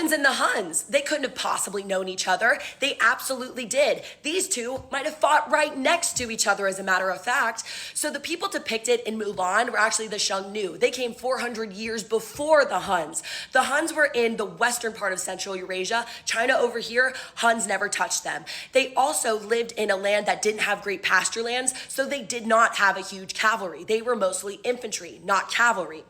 Romans and the Huns, they couldn't have possibly known each other. They absolutely did. These two might have fought right next to each other, as a matter of fact. So the people depicted in Mulan were actually the Xiongnu. They came 400 years before the Huns. The Huns were in the western part of Central Eurasia. China over here, Huns never touched them. They also lived in a land that didn't have great pasture lands, so they did not have a huge cavalry. They were mostly infantry, not cavalry.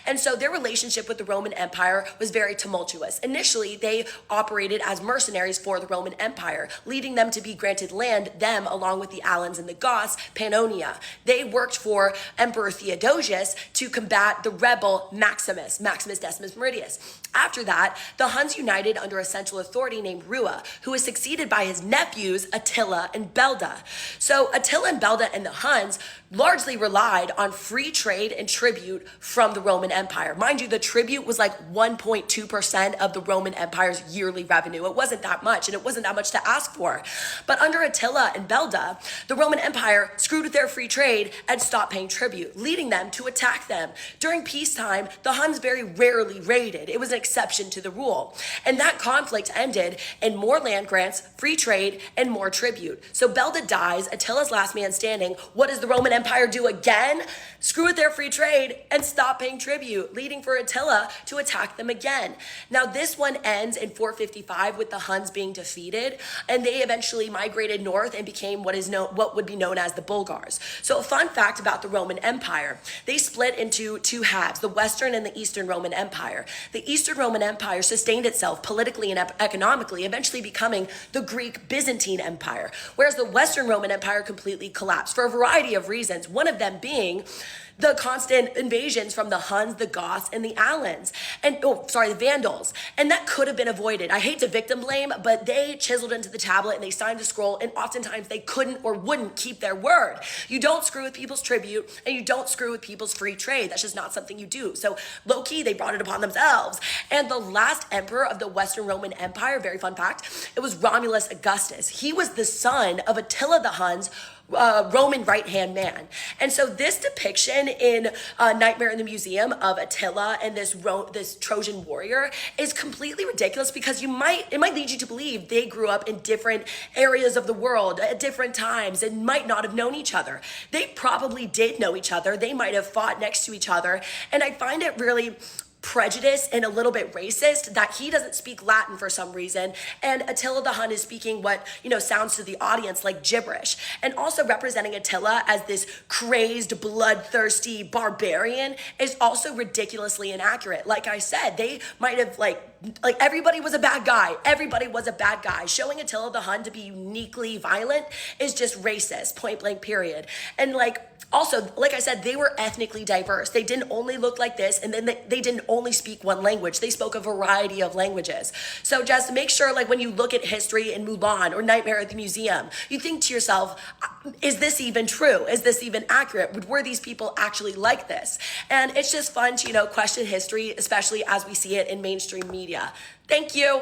And so their relationship with the Roman Empire was very tumultuous. Initially, they operated as mercenaries for the Roman Empire, leading them to be granted land, them along with the Alans and the Goths, Pannonia. They worked for Emperor Theodosius to combat the rebel Maximus Decimus Meridius. After that, the Huns united under a central authority named Rua, who was succeeded by his nephews Attila and Belda. So Attila and Belda and the Huns largely relied on free trade and tribute from the Roman Empire. Mind you, the tribute was like 1.2% of the Roman Empire's yearly revenue. It wasn't that much, and it wasn't that much to ask for. But under Attila and Belda, the Roman Empire screwed with their free trade and stopped paying tribute, leading them to attack them. During peacetime, the Huns very rarely raided. It was an exception to the rule. And that conflict ended in more land grants, free trade, and more tribute. So Belda dies, Attila's last man standing. What does the Roman Empire do again? Screw with their free trade and stop paying tribute, leading for Attila to attack them again. Now this one ends in 455 with the Huns being defeated, and they eventually migrated north and became what would be known as the Bulgars. So a fun fact about the Roman Empire, they split into two halves, the Western and the Eastern Roman Empire. The Eastern Roman Empire sustained itself politically and economically, eventually becoming the Greek Byzantine Empire, whereas the Western Roman Empire completely collapsed for a variety of reasons, one of them being the constant invasions from the Huns, the Goths, and the Alans, the Vandals. And that could have been avoided. I hate to victim blame, but they chiseled into the tablet and they signed the scroll, and oftentimes they couldn't or wouldn't keep their word. You don't screw with people's tribute, and you don't screw with people's free trade. That's just not something you do. So low-key, they brought it upon themselves. And the last emperor of the Western Roman Empire, very fun fact, it was Romulus Augustus. He was the son of Attila the Huns, Roman right-hand man. And so this depiction in Nightmare in the Museum of Attila and this Trojan warrior is completely ridiculous, because it might lead you to believe they grew up in different areas of the world at different times and might not have known each other. They probably did know each other. They might have fought next to each other. And I find it really prejudice and a little bit racist that he doesn't speak Latin for some reason, and Attila the Hun is speaking what sounds to the audience like gibberish, and also representing Attila as this crazed, bloodthirsty barbarian is also ridiculously inaccurate. Like I said, they might have like everybody was a bad guy. Everybody was a bad guy. Showing Attila the Hun to be uniquely violent is just racist, point blank, period. And also, like I said, they were ethnically diverse. They didn't only look like this, and then they didn't only speak one language. They spoke a variety of languages. So just make sure, when you look at history in Mulan or Nightmare at the Museum, you think to yourself, is this even true? Is this even accurate? Were these people actually like this? And it's just fun to, question history, especially as we see it in mainstream media. Thank you.